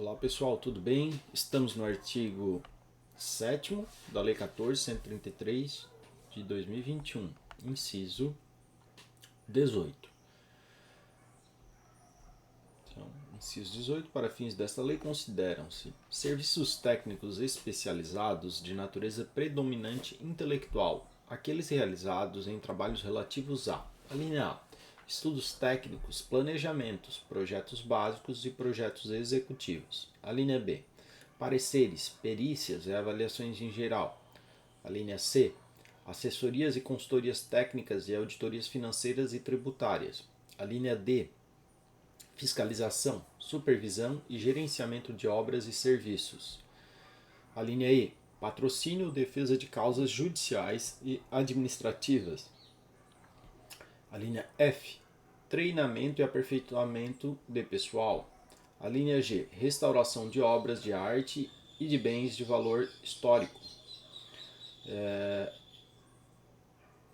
Olá pessoal, tudo bem? Estamos no artigo 7º da Lei 14.133 de 2021, inciso 18. Então, inciso 18, para fins desta lei consideram-se serviços técnicos especializados de natureza predominante intelectual, aqueles realizados em trabalhos relativos a linha A, estudos técnicos, planejamentos, projetos básicos e projetos executivos. A linha B, pareceres, perícias e avaliações em geral. A linha C, assessorias e consultorias técnicas e auditorias financeiras e tributárias. A linha D, fiscalização, supervisão e gerenciamento de obras e serviços. A linha E, patrocínio, defesa de causas judiciais e administrativas. A linha F, treinamento e aperfeiçoamento de pessoal. A linha G, restauração de obras de arte e de bens de valor histórico.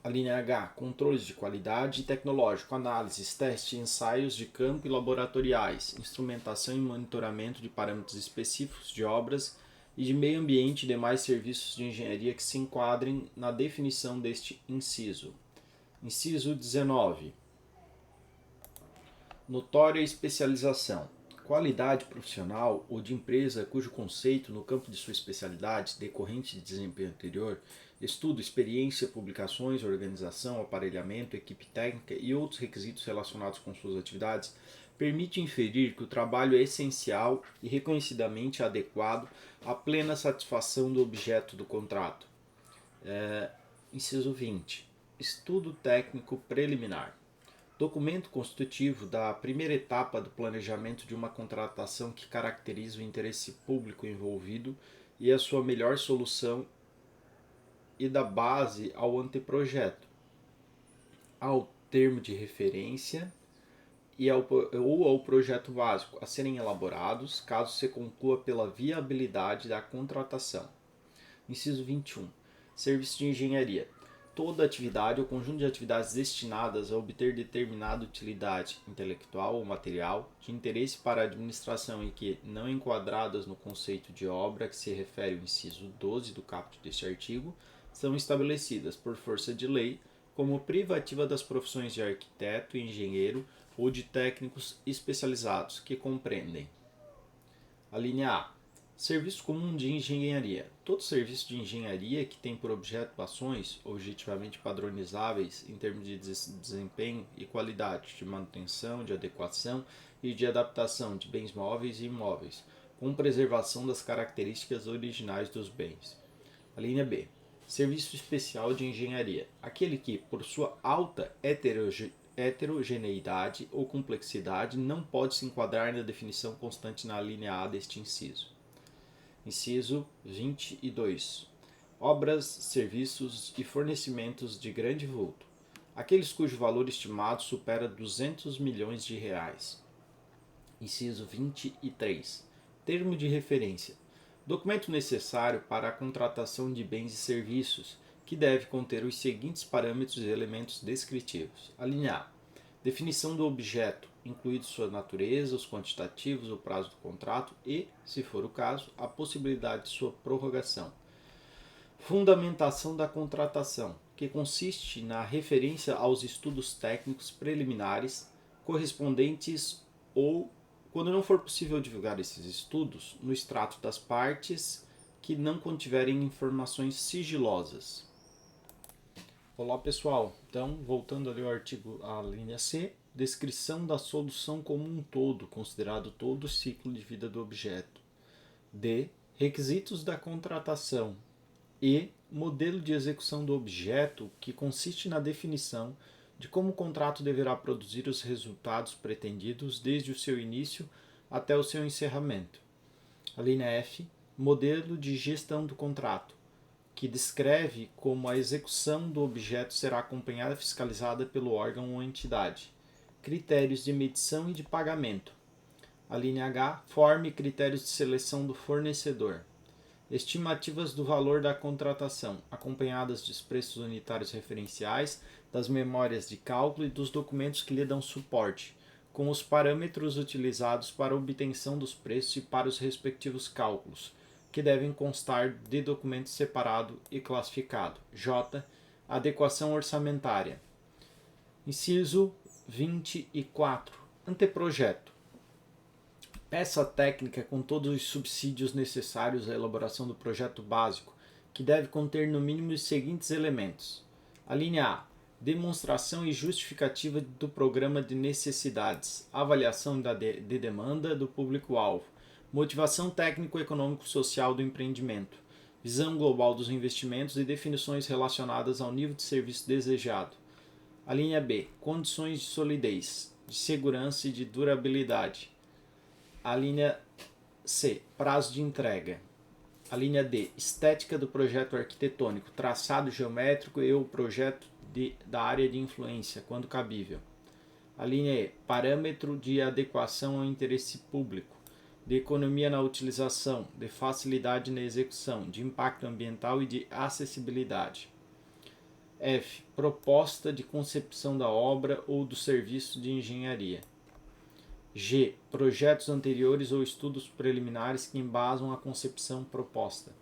A linha H, controles de qualidade tecnológico, análises, testes e ensaios de campo e laboratoriais, instrumentação e monitoramento de parâmetros específicos de obras e de meio ambiente e demais serviços de engenharia que se enquadrem na definição deste inciso. Inciso 19. Notória especialização. Qualidade profissional ou de empresa cujo conceito no campo de sua especialidade, decorrente de desempenho anterior, estudo, experiência, publicações, organização, aparelhamento, equipe técnica e outros requisitos relacionados com suas atividades, permite inferir que o trabalho é essencial e reconhecidamente adequado à plena satisfação do objeto do contrato. Inciso 20. Estudo técnico preliminar. Documento constitutivo da primeira etapa do planejamento de uma contratação que caracteriza o interesse público envolvido e a sua melhor solução e dá base ao anteprojeto, ao termo de referência ou ao projeto básico a serem elaborados, caso se conclua pela viabilidade da contratação. Inciso 21. Serviço de engenharia. Toda atividade ou conjunto de atividades destinadas a obter determinada utilidade intelectual ou material de interesse para a administração e que, não enquadradas no conceito de obra que se refere ao inciso 12 do caput deste artigo, são estabelecidas por força de lei como privativa das profissões de arquiteto e engenheiro ou de técnicos especializados, que compreendem: a linha A, serviço comum de engenharia. Todo serviço de engenharia que tem por objeto ações objetivamente padronizáveis em termos de desempenho e qualidade, de manutenção, de adequação e de adaptação de bens móveis e imóveis, com preservação das características originais dos bens. A linha B, serviço especial de engenharia. Aquele que, por sua alta heterogeneidade ou complexidade, não pode se enquadrar na definição constante na linha A deste inciso. Inciso 22. Obras, serviços e fornecimentos de grande vulto. Aqueles cujo valor estimado supera 200 milhões de reais. Inciso 23. Termo de referência. Documento necessário para a contratação de bens e serviços, que deve conter os seguintes parâmetros e elementos descritivos. A linha A. Definição do objeto, incluído sua natureza, os quantitativos, o prazo do contrato e, se for o caso, a possibilidade de sua prorrogação. Fundamentação da contratação, que consiste na referência aos estudos técnicos preliminares correspondentes ou, quando não for possível divulgar esses estudos, no extrato das partes que não contiverem informações sigilosas. Olá pessoal, então voltando ali ao artigo, a linha C, descrição da solução como um todo, considerado todo o ciclo de vida do objeto. D, requisitos da contratação. E, modelo de execução do objeto, que consiste na definição de como o contrato deverá produzir os resultados pretendidos desde o seu início até o seu encerramento. A linha F, modelo de gestão do contrato, que descreve como a execução do objeto será acompanhada e fiscalizada pelo órgão ou entidade. Critérios de medição e de pagamento. A linha H, forma e critérios de seleção do fornecedor. Estimativas do valor da contratação, acompanhadas dos preços unitários referenciais, das memórias de cálculo e dos documentos que lhe dão suporte, com os parâmetros utilizados para a obtenção dos preços e para os respectivos cálculos, que devem constar de documento separado e classificado. J. Adequação orçamentária. Inciso 24. Anteprojeto. Peça técnica com todos os subsídios necessários à elaboração do projeto básico, que deve conter no mínimo os seguintes elementos. A linha A. Demonstração e justificativa do programa de necessidades, avaliação de demanda do público-alvo, motivação técnico-econômico-social do empreendimento, visão global dos investimentos e definições relacionadas ao nível de serviço desejado. A linha B. Condições de solidez, de segurança e de durabilidade. A linha C. Prazo de entrega. A linha D. Estética do projeto arquitetônico, traçado geométrico e o projeto da área de influência, quando cabível. A linha E. Parâmetro de adequação ao interesse público, de economia na utilização, de facilidade na execução, de impacto ambiental e de acessibilidade. F. Proposta de concepção da obra ou do serviço de engenharia. G. Projetos anteriores ou estudos preliminares que embasam a concepção proposta.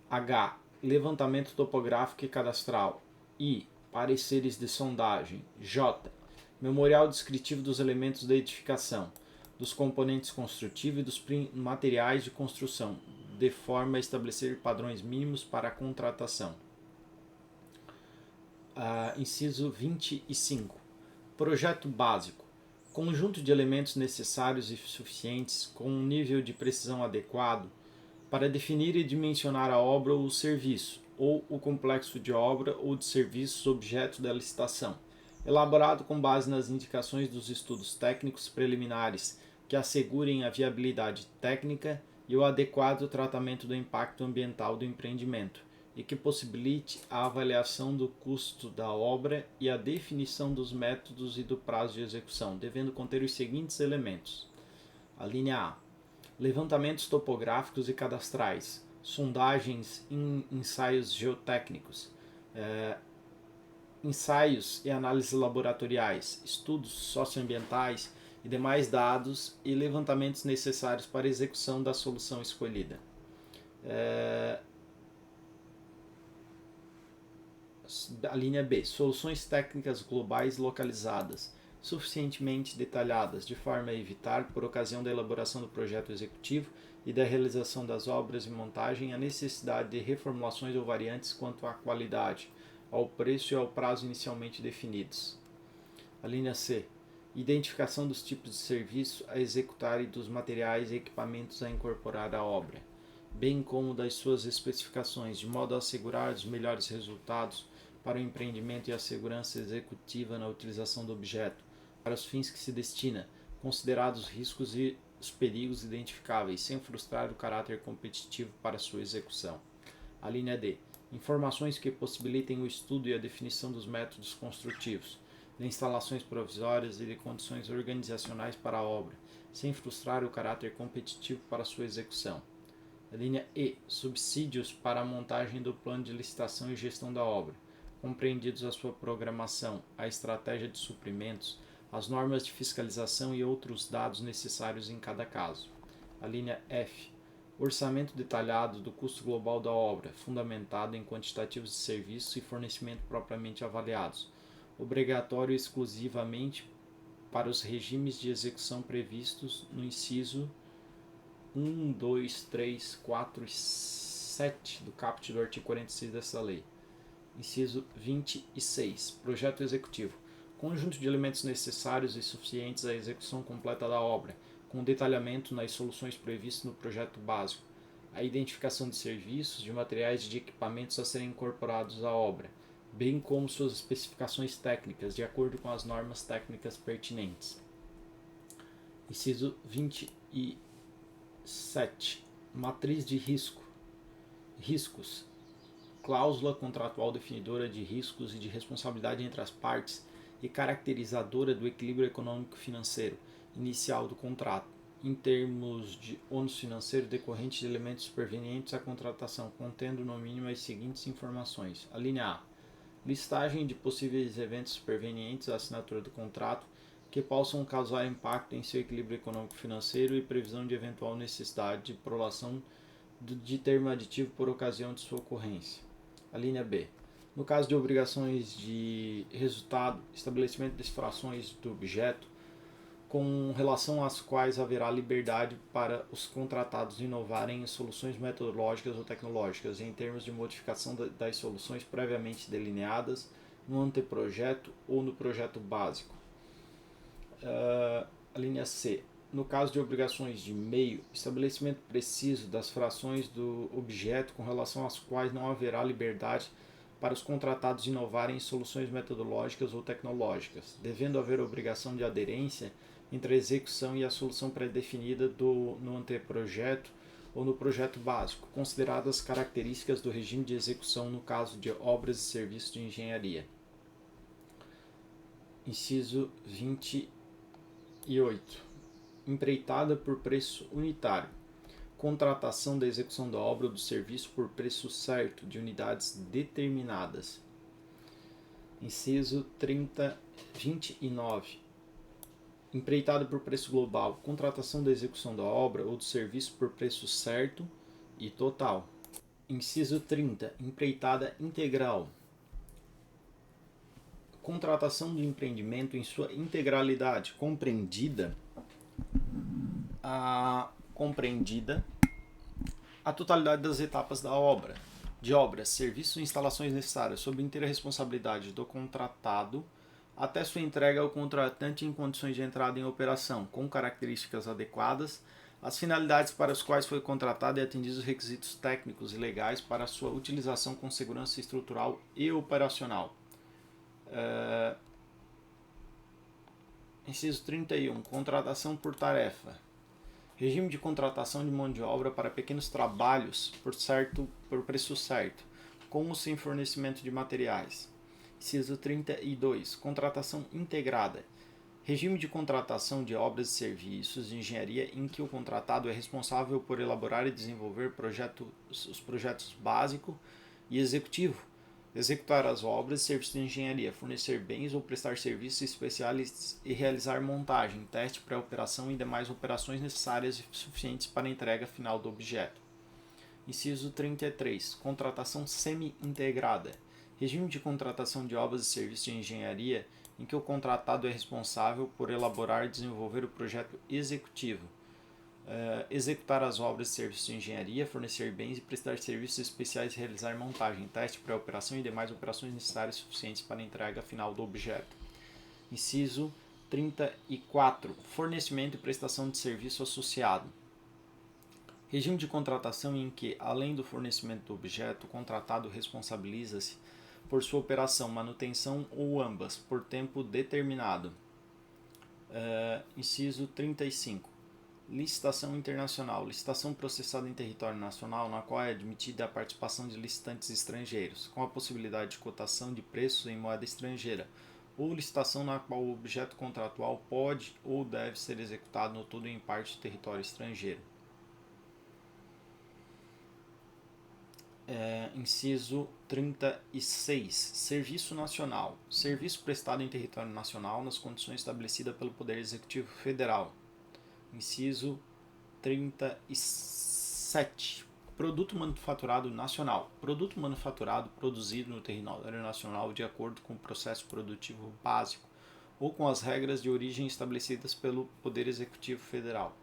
H. Levantamento topográfico e cadastral. I. Pareceres de sondagem. J. Memorial descritivo dos elementos da edificação, dos componentes construtivos e dos materiais de construção, de forma a estabelecer padrões mínimos para a contratação. Inciso 25. Projeto básico. Conjunto de elementos necessários e suficientes com um nível de precisão adequado para definir e dimensionar a obra ou o serviço, ou o complexo de obra ou de serviços objeto da licitação, elaborado com base nas indicações dos estudos técnicos preliminares que assegurem a viabilidade técnica e o adequado tratamento do impacto ambiental do empreendimento, e que possibilite a avaliação do custo da obra e a definição dos métodos e do prazo de execução, devendo conter os seguintes elementos. A linha A. Levantamentos topográficos e cadastrais, sondagens e ensaios geotécnicos, ensaios e análises laboratoriais, estudos socioambientais e demais dados e levantamentos necessários para a execução da solução escolhida. A linha B. Soluções técnicas globais localizadas, suficientemente detalhadas, de forma a evitar, por ocasião da elaboração do projeto executivo e da realização das obras e montagem, a necessidade de reformulações ou variantes quanto à qualidade, ao preço e ao prazo inicialmente definidos. A linha C. Identificação dos tipos de serviço a executar e dos materiais e equipamentos a incorporar à obra, bem como das suas especificações, de modo a assegurar os melhores resultados para o empreendimento e a segurança executiva na utilização do objeto, para os fins que se destina, considerados os riscos e os perigos identificáveis, sem frustrar o caráter competitivo para sua execução. A linha D. Informações que possibilitem o estudo e a definição dos métodos construtivos, de instalações provisórias e de condições organizacionais para a obra, sem frustrar o caráter competitivo para sua execução. A linha E. Subsídios para a montagem do plano de licitação e gestão da obra, compreendidos a sua programação, a estratégia de suprimentos, as normas de fiscalização e outros dados necessários em cada caso. A linha F. Orçamento detalhado do custo global da obra, fundamentado em quantitativos de serviços e fornecimento propriamente avaliados, obrigatório exclusivamente para os regimes de execução previstos no inciso 1, 2, 3, 4 e 7 do caput do artigo 46 dessa lei. Inciso 26. Projeto executivo. Conjunto de elementos necessários e suficientes à execução completa da obra, com detalhamento nas soluções previstas no projeto básico, a identificação de serviços, de materiais e de equipamentos a serem incorporados à obra, bem como suas especificações técnicas, de acordo com as normas técnicas pertinentes. Inciso 27. Matriz de riscos. Cláusula contratual definidora de riscos e de responsabilidade entre as partes e caracterizadora do equilíbrio econômico-financeiro inicial do contrato, em termos de ônus financeiro decorrente de elementos supervenientes à contratação, contendo no mínimo as seguintes informações. A linha A. Listagem de possíveis eventos supervenientes à assinatura do contrato, que possam causar impacto em seu equilíbrio econômico-financeiro e previsão de eventual necessidade de prolação de termo aditivo por ocasião de sua ocorrência. A linha B. No caso de obrigações de resultado, estabelecimento de frações do objeto, com relação às quais haverá liberdade para os contratados inovarem em soluções metodológicas ou tecnológicas, em termos de modificação das soluções previamente delineadas no anteprojeto ou no projeto básico. A linha C. No caso de obrigações de meio, estabelecimento preciso das frações do objeto com relação às quais não haverá liberdade para os contratados inovarem em soluções metodológicas ou tecnológicas, devendo haver obrigação de aderência entre a execução e a solução pré-definida no anteprojeto ou no projeto básico, consideradas as características do regime de execução no caso de obras e serviços de engenharia. Inciso 28. Empreitada por preço unitário. Contratação da execução da obra ou do serviço por preço certo de unidades determinadas. Inciso 29. Empreitada por preço global. Contratação da execução da obra ou do serviço por preço certo e total. Inciso 30. Empreitada integral. Contratação do empreendimento em sua integralidade, compreendida a totalidade das etapas da obra, de obras, serviços e instalações necessárias, sob inteira responsabilidade do contratado, até sua entrega ao contratante em condições de entrada em operação, com características adequadas, as finalidades para as quais foi contratado e atendidos os requisitos técnicos e legais para sua utilização com segurança estrutural e operacional. Inciso 31. Contratação por tarefa. Regime de contratação de mão de obra para pequenos trabalhos por preço certo, com ou sem fornecimento de materiais. Inciso 32. Contratação integrada. Regime de contratação de obras e serviços de engenharia em que o contratado é responsável por elaborar e desenvolver os projetos básico e executivo, executar as obras e serviços de engenharia, fornecer bens ou prestar serviços especiais e realizar montagem, teste, pré-operação e demais operações necessárias e suficientes para a entrega final do objeto. Inciso 33. Contratação semi-integrada. Regime de contratação de obras e serviços de engenharia em que o contratado é responsável por elaborar e desenvolver o projeto executivo, executar as obras e serviços de engenharia, fornecer bens e prestar serviços especiais e realizar montagem, teste, pré-operação e demais operações necessárias e suficientes para a entrega final do objeto. Inciso 34. Fornecimento e prestação de serviço associado. Regime de contratação em que, além do fornecimento do objeto, o contratado responsabiliza-se por sua operação, manutenção ou ambas, por tempo determinado. Inciso 35. Licitação internacional. Licitação processada em território nacional, na qual é admitida a participação de licitantes estrangeiros, com a possibilidade de cotação de preços em moeda estrangeira, ou licitação na qual o objeto contratual pode ou deve ser executado no todo ou em parte do território estrangeiro. Inciso 36. Serviço nacional. Serviço prestado em território nacional nas condições estabelecidas pelo Poder Executivo Federal. Inciso 37. Produto manufaturado nacional. Produto manufaturado produzido no território nacional de acordo com o processo produtivo básico ou com as regras de origem estabelecidas pelo Poder Executivo Federal.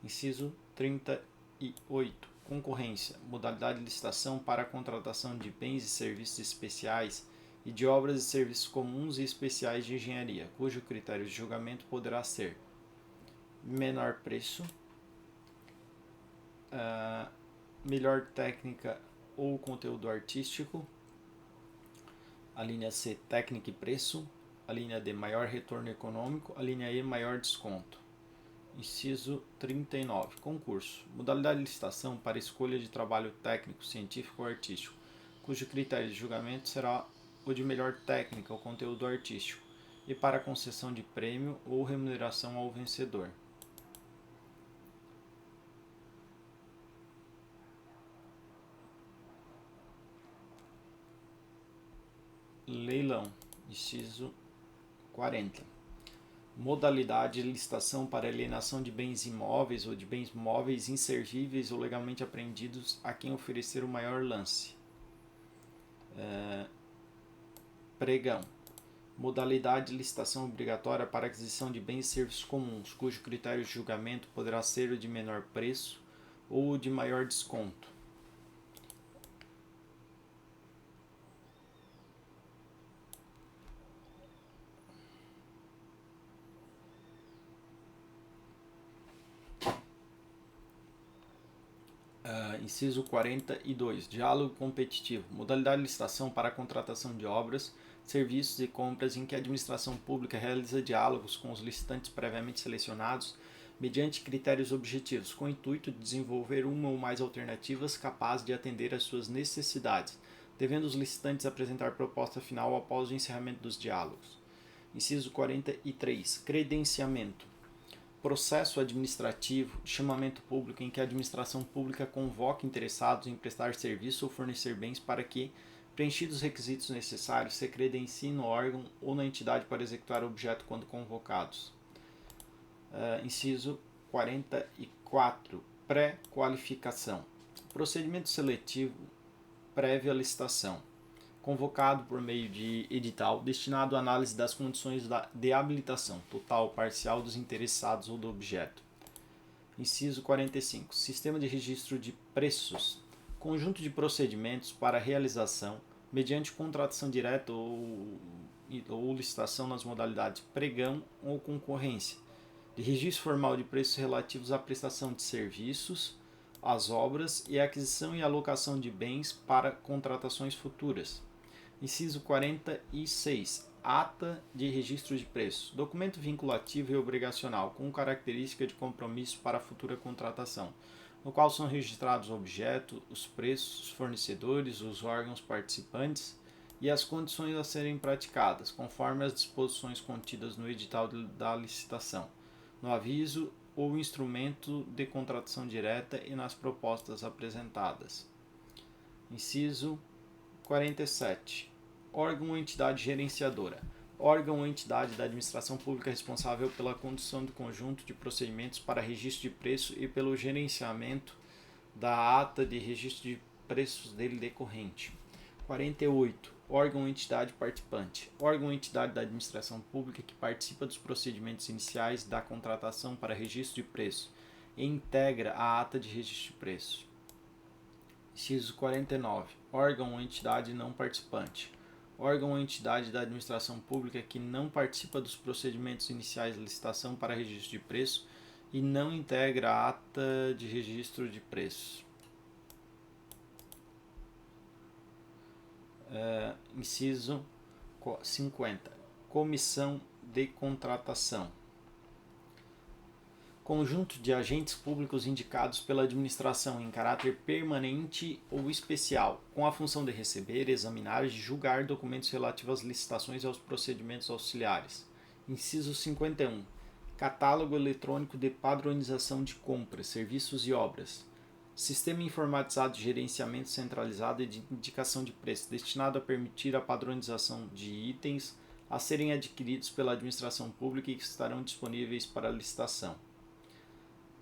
Inciso 38. Concorrência. Modalidade de licitação para a contratação de bens e serviços especiais e de obras e serviços comuns e especiais de engenharia, cujo critério de julgamento poderá ser menor preço, melhor técnica ou conteúdo artístico, a linha C, técnica e preço, a linha D, maior retorno econômico, a linha E, maior desconto. Inciso 39. Concurso. Modalidade de licitação para escolha de trabalho técnico, científico ou artístico, cujo critério de julgamento será o de melhor técnica ou conteúdo artístico, e para concessão de prêmio ou remuneração ao vencedor. Leilão. Inciso 40. Modalidade de licitação para alienação de bens imóveis ou de bens móveis inservíveis ou legalmente apreendidos a quem oferecer o maior lance. Pregão. Modalidade de licitação obrigatória para aquisição de bens e serviços comuns, cujo critério de julgamento poderá ser o de menor preço ou o de maior desconto. Inciso 42. Diálogo competitivo. Modalidade de licitação para a contratação de obras, serviços e compras em que a administração pública realiza diálogos com os licitantes previamente selecionados mediante critérios objetivos, com o intuito de desenvolver uma ou mais alternativas capazes de atender às suas necessidades, devendo os licitantes apresentar proposta final após o encerramento dos diálogos. Inciso 43. Credenciamento. Processo administrativo de chamamento público em que a administração pública convoca interessados em prestar serviço ou fornecer bens para que, preenchidos os requisitos necessários, se credenciem no órgão ou na entidade para executar o objeto quando convocados. Inciso 44. Pré-qualificação. Procedimento seletivo prévio à licitação, convocado por meio de edital destinado à análise das condições de habilitação total ou parcial dos interessados ou do objeto. Inciso 45. Sistema de registro de preços. Conjunto de procedimentos para realização, mediante contratação direta ou licitação nas modalidades pregão ou concorrência, de registro formal de preços relativos à prestação de serviços, às obras e à aquisição e alocação de bens para contratações futuras. Inciso 46. Ata de registro de preços. Documento vinculativo e obrigacional com característica de compromisso para a futura contratação, no qual são registrados o objeto, os preços, os fornecedores, os órgãos participantes e as condições a serem praticadas, conforme as disposições contidas no edital da licitação, no aviso ou instrumento de contratação direta e nas propostas apresentadas. Inciso 47. Órgão ou entidade gerenciadora. Órgão ou entidade da administração pública responsável pela condução do conjunto de procedimentos para registro de preço e pelo gerenciamento da ata de registro de preços dele decorrente. 48. Órgão ou entidade participante. Órgão ou entidade da administração pública que participa dos procedimentos iniciais da contratação para registro de preço e integra a ata de registro de preço. Inciso 49. Órgão ou entidade não participante. Órgão ou entidade da administração pública que não participa dos procedimentos iniciais de licitação para registro de preço e não integra a ata de registro de preço. Inciso 50. Comissão de contratação. Conjunto de agentes públicos indicados pela administração em caráter permanente ou especial, com a função de receber, examinar e julgar documentos relativos às licitações e aos procedimentos auxiliares. Inciso 51. Catálogo eletrônico de padronização de compras, serviços e obras. Sistema informatizado de gerenciamento centralizado e de indicação de preço, destinado a permitir a padronização de itens a serem adquiridos pela administração pública e que estarão disponíveis para licitação.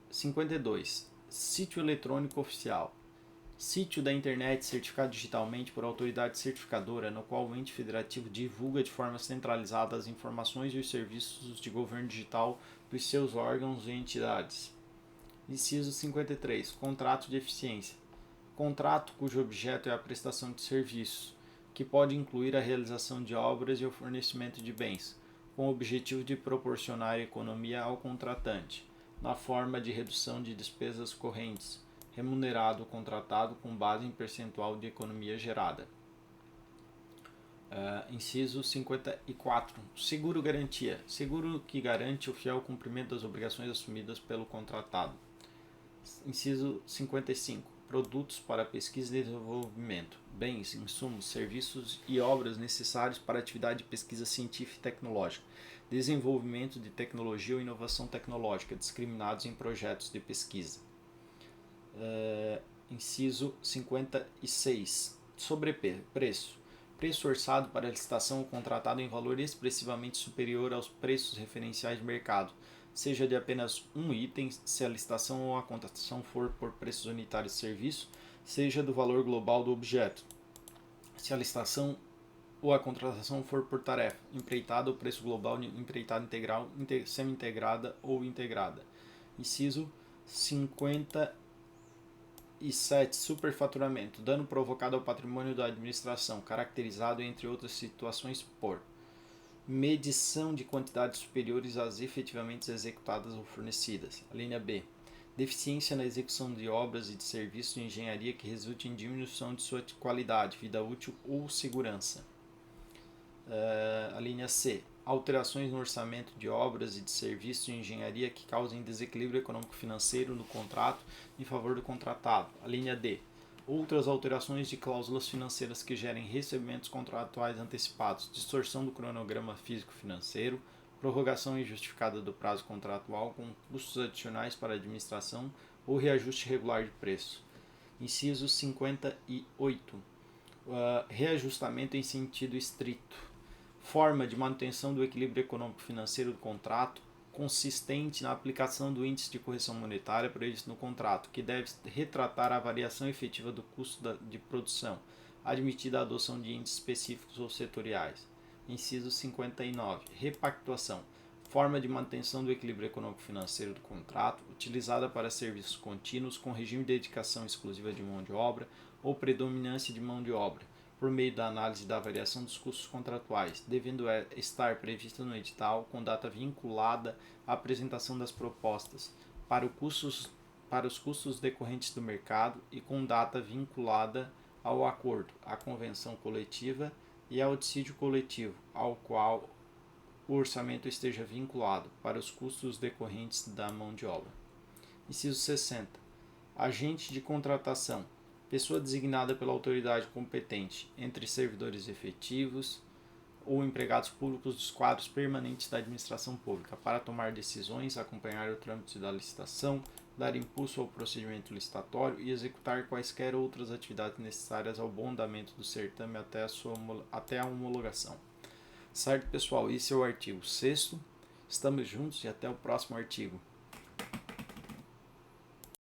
52. Sítio eletrônico oficial. Sítio da internet certificado digitalmente por autoridade certificadora, no qual o ente federativo divulga de forma centralizada as informações e os serviços de governo digital dos seus órgãos e entidades. Inciso 53. Contrato de eficiência. Contrato cujo objeto é a prestação de serviços, que pode incluir a realização de obras e o fornecimento de bens, com o objetivo de proporcionar economia ao contratante, na forma de redução de despesas correntes, remunerado o contratado com base em percentual de economia gerada. Inciso 54. Seguro garantia. Seguro que garante o fiel cumprimento das obrigações assumidas pelo contratado. Inciso 55. Produtos para pesquisa e desenvolvimento. Bens, insumos, serviços e obras necessários para a atividade de pesquisa científica e tecnológica. Desenvolvimento de tecnologia ou inovação tecnológica discriminados em projetos de pesquisa. Inciso 56. Sobrepreço. Preço orçado para a licitação ou contratado em valor expressivamente superior aos preços referenciais de mercado, seja de apenas um item, se a licitação ou a contratação for por preços unitários de serviço, seja do valor global do objeto. Se a licitação ou a contratação for por tarefa, empreitada ou preço global de empreitada integral, semi-integrada ou integrada. Inciso 57. Superfaturamento. Dano provocado ao patrimônio da administração, caracterizado, entre outras situações, por medição de quantidades superiores às efetivamente executadas ou fornecidas. A linha B. Deficiência na execução de obras e de serviços de engenharia que resulte em diminuição de sua qualidade, vida útil ou segurança. A linha C. Alterações no orçamento de obras e de serviços de engenharia que causem desequilíbrio econômico-financeiro no contrato em favor do contratado. A linha D. Outras alterações de cláusulas financeiras que gerem recebimentos contratuais antecipados, distorção do cronograma físico-financeiro, prorrogação injustificada do prazo contratual com custos adicionais para a administração ou reajuste regular de preço. Inciso 58. Reajustamento em sentido estrito. Forma de manutenção do equilíbrio econômico-financeiro do contrato, consistente na aplicação do índice de correção monetária previsto no contrato, que deve retratar a variação efetiva do custo de produção, admitida a adoção de índices específicos ou setoriais. Inciso 59. Repactuação. Forma de manutenção do equilíbrio econômico-financeiro do contrato, utilizada para serviços contínuos com regime de dedicação exclusiva de mão de obra ou predominância de mão de obra, por meio da análise da variação dos custos contratuais, devendo estar prevista no edital com data vinculada à apresentação das propostas para os custos decorrentes do mercado e com data vinculada ao acordo, à convenção coletiva e ao dissídio coletivo, ao qual o orçamento esteja vinculado, para os custos decorrentes da mão de obra. Inciso 60. Agente de contratação. Pessoa designada pela autoridade competente, entre servidores efetivos ou empregados públicos dos quadros permanentes da administração pública, para tomar decisões, acompanhar o trâmite da licitação, dar impulso ao procedimento licitatório e executar quaisquer outras atividades necessárias ao bom andamento do certame até a homologação. Certo, pessoal? Esse é o artigo 6º. Estamos juntos e até o próximo artigo.